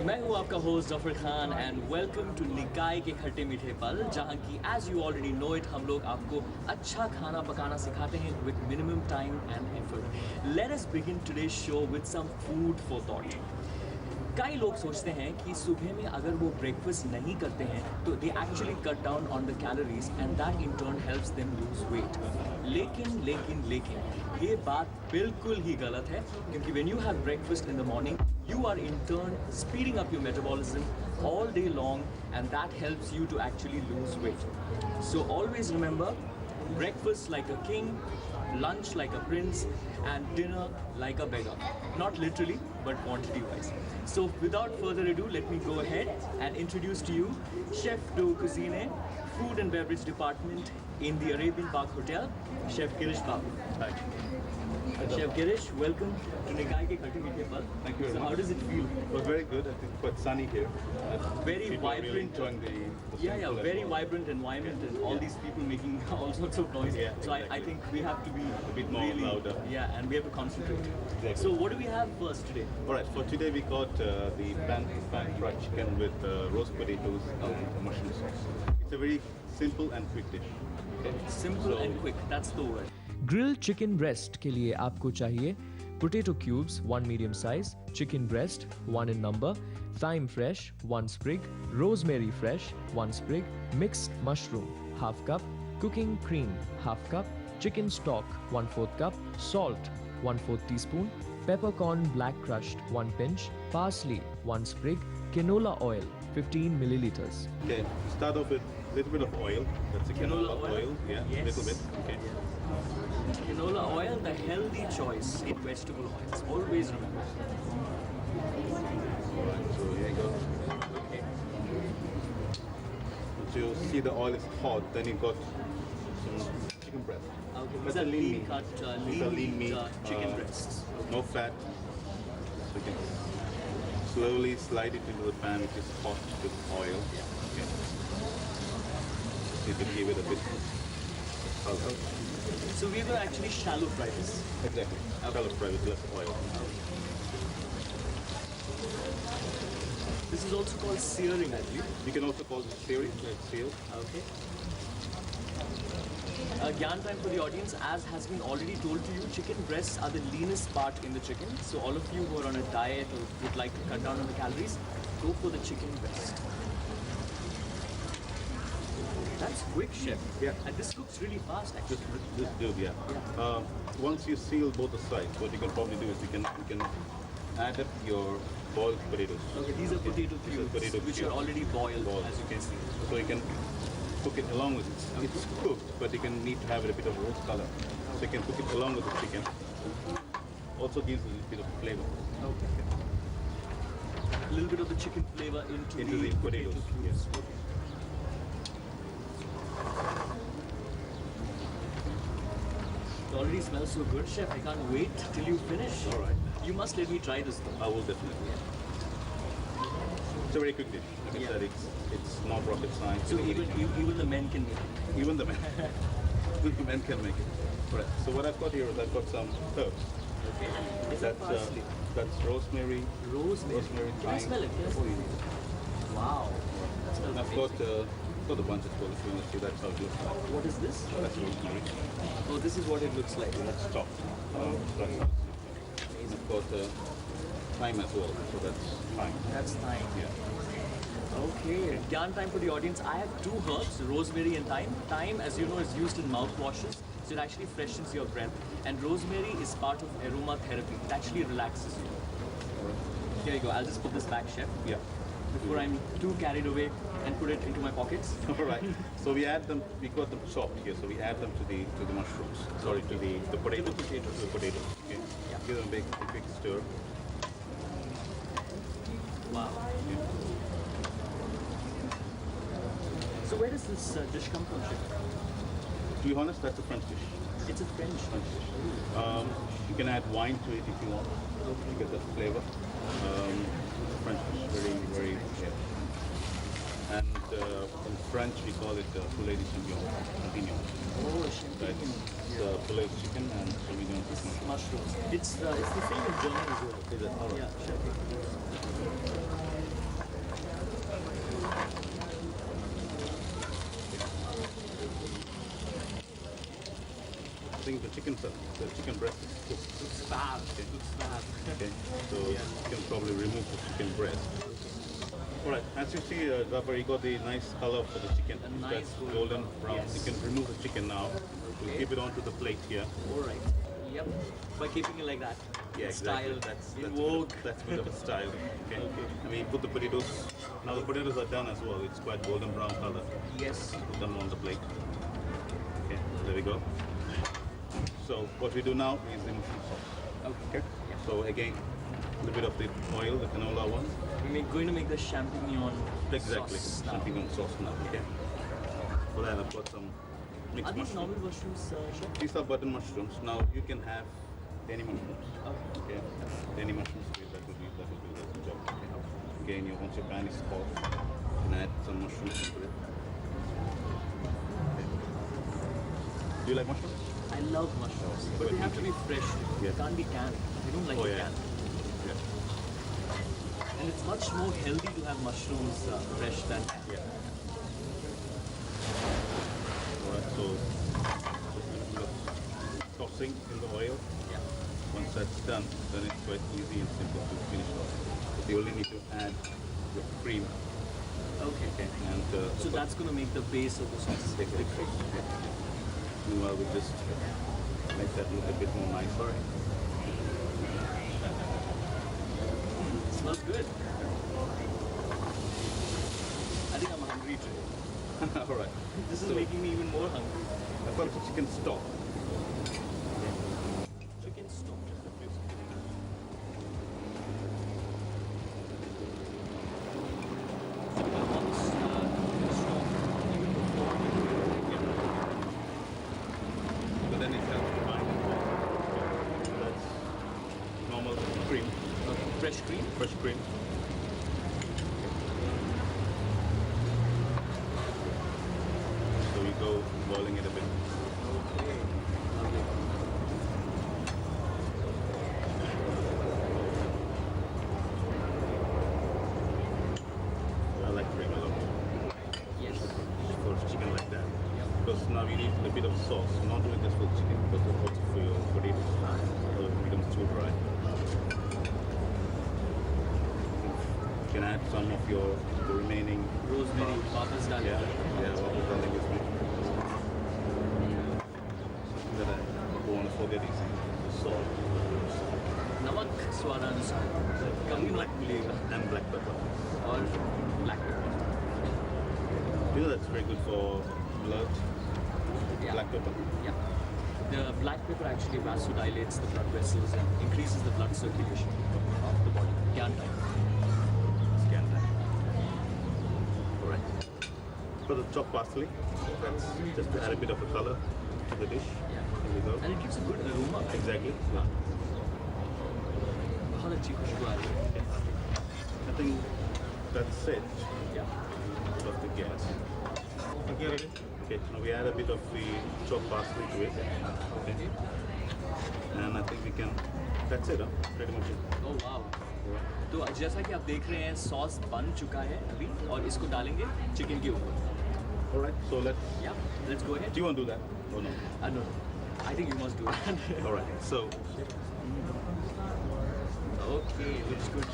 मैं हूं आपका host Zafar Khan and welcome to निकाय के खट्टे मीठे पल, जहां की as you already know it हम लोग आपको अच्छा खाना पकाना सिखाते हैं with minimum time and effort. Let us begin today's show with some food for thought. कई लोग सोचते हैं कि सुबह में अगर वो ब्रेकफास्ट नहीं करते हैं तो they actually cut down on the calories and that in turn helps them lose weight. लेकिन ये बात बिल्कुल ही गलत है, क्योंकि when you have breakfast in the morning you are in turn speeding up your metabolism all day long, and that helps you to actually lose weight. So always remember, breakfast like a king, lunch like a prince, and dinner like a beggar. Not literally, but quantity wise. So without further ado, let me go ahead and introduce to you Chef de Cuisine, Food and Beverage Department in the Arabian Park Hotel, Chef Girish Babu. Hi. Chef Girish, welcome to Nikai ke Khatte Meethe Pal. Thank you very So much. how does it feel? It was very good. I think it's quite sunny here. Very People are really vibrant. enjoying the Yeah, swimming pool as very well. vibrant environment and all these people making all sorts of noise. Yeah, so I exactly. think we have to be A bit more really louder. Yeah, and we have to concentrate. Exactly. So what do we have first today? All right. For today, we got the pan fried chicken with roast potatoes and mushroom sauce. It's a very simple and quick dish. Okay. Simple So- and quick. That's the word. Grilled chicken breast के लिए आपको चाहिए potato cubes 1 medium size, chicken breast 1 in number, thyme fresh 1 sprig, rosemary fresh 1 sprig, mixed mushroom half cup, cooking cream half cup, chicken stock 1/4 cup, salt 1/4 teaspoon, peppercorn black crushed 1 pinch, parsley 1 sprig, canola oil 15 milliliters. Okay. We start off with a little bit of oil. That's the Canola canola oil? Yeah. Yes. A little bit. Okay. Canola oil, the healthy choice in vegetable oils. Always remember. All right. So here you go. Okay. Once you see the oil is hot, then you got some chicken breast. Okay. That's These are a lean lean meat. cut, These are lean meat. chicken breasts. No fat. So you can slowly slide it into the pan, which is hot with oil. Okay. You can give it a bit of color. So we're going to actually shallow fry this. Exactly. Shallow fry with less oil. This is also called searing, I believe. You can also call it searing, like seal. Okay. Gyan time for the audience. As has been already told to you, chicken breasts are the leanest part in the chicken. So all of you who are on a diet or would like to cut down on the calories, go for the chicken breast. That's quick, chef. Yeah. And this cooks really fast, actually. This dude, yeah. Once you seal both the sides, what you can probably do is you can add up your boiled potatoes. Okay, these are potato These are cubes, potato which cubes. are already boiled, Boiled. as you can see. So you can cook it along with it. It's cooked, but you can need to have it a bit of rose color. So you can cook it along with the chicken. Also gives a little bit of flavor. Okay. A little bit of the chicken flavor into Into the potatoes, cubes. yes. Okay. It already smells so good, chef. I can't wait till you finish. All right. You must let me try this though. I will definitely. It's a very quick dish. Like I Yeah. said, it's not rocket science. So Anybody even can- even the men can make it. even the men, even the men can make it. Right. So what I've got here is I've got some herbs. Okay. Is that parsley? That's rosemary. Rosemary. Rosemary. Can I thyme. smell it? Can I Oh, smell you it? need it. Wow. That smells And I've got amazing. got a bunch of full. If you want to see, that's how it looks like. What is this? That's rosemary. Oh, this is what it looks like. That's chopped. That's Amazing. I've got thyme as well. So that's thyme. That's thyme. Yeah. Okay. Gyan time for the audience. I have two herbs, rosemary and thyme. Thyme, as you know, is used in mouthwashes. So it actually freshens your breath. And rosemary is part of aromatherapy. It actually relaxes you. Here you go. I'll just put this back, chef, Yeah. before I'm too carried away and put it into my pockets. All right. So we add them. We got them chopped here. So we add them to the mushrooms. Sorry, to the potatoes. To the potatoes. To the potatoes. Okay. Yeah. Give them a big stir. Wow. Yeah. So where does this dish come from, chef? To be honest, that's a French dish. It's a French dish. You can add wine to it if you want to get that flavor. French dish, very, yeah. And in French, we call it poulet de champignon. Oh, champagne. It's poulet chicken and champignon This is mushroom. mushrooms. It's the same in German as well. Is it? All right. Yeah, chef. chicken breast is cooked. Looks fab. Looks fab. Okay, so you can probably remove the chicken breast. Alright, as you see, Zafar, you got the nice color for the chicken. A nice That's golden golden brown, brown. yes. You can remove the chicken now. We'll Okay. keep it onto the plate here. Alright. Yep. By keeping it like that. Yeah, Style. exactly. In vogue. That's a bit of a style. Okay. And we put the potatoes. Now the potatoes are done as well. It's quite golden brown color. Yes. Put them on the plate. Okay, there we go. So what we do now is the mushroom sauce. Okay. Okay. So again, a little bit of the oil, the canola one. We're going to make the champignon Exactly. sauce now. Champignon sauce now. Okay. For that, I've got some Are mixed these normal mushrooms. mushrooms, Chef? These are button mushrooms. Now you can have any mushrooms. Okay. Okay. Any mushrooms, that will do the job. Okay. Again, once your pan is hot, you can add some mushrooms into it. Okay. Do you like mushrooms? I love mushrooms, but they have to be fresh. They Yeah. can't be canned. I don't like Oh, the yeah. canned. Yeah. And it's much more healthy to have mushrooms fresh than canned. Yeah. Alright, so tossing in the oil. Yeah. Once that's done, then it's quite easy and simple to finish off. But you only need to add the cream. Okay. Okay. And So that's going to make the base of the sauce. exactly. Meanwhile, we just make that look a bit more nicer. Smells good. I think I'm hungry today. Alright. This is So- making me even more hungry. I've got the chicken stock. Chicken stock. But then it has to bind. That's normal cream, Fresh cream. fresh cream. So we go boiling it a bit. Okay. Lovely. I like cream a lot Yes. for chicken like that. Yep. Because now you need a bit of sauce, not only just for chicken, but also for your potatoes. So it becomes too dry. You can add some of the remaining Rosemary, papas डाल Yeah, दो. yeah, what was that is me. Something that I don't want to forget is the salt नमक स्वादानुसार. कभी मत भूलिएगा. and black pepper. और black pepper. You know that's very good for blood, Yeah. black pepper. Yeah. The black pepper actually vasodilates the blood vessels and increases the blood circulation of the body. Gyan time. Scan that. Alright. For the chopped parsley, that's just to add a bit of a color to the dish. Yeah. Here we go. And it gives a good aroma. Exactly. Yeah. बहुत अच्छी खुशबू आ रही है. I think that's it. Yeah. Of the gas. Okay, ready? Okay, now we add a bit of the chopped parsley to it. Okay. And I think we can, that's it, huh? Pretty much it. Oh wow. तो जैसा कि आप देख रहे हैं sauce बन चुका है अभी और इसको डालेंगे चिकन के ऊपर. Alright, so let's, Yeah. Let's go ahead. do you want to do that or no? No. I think you must do it. Alright, so Okay. Looks good.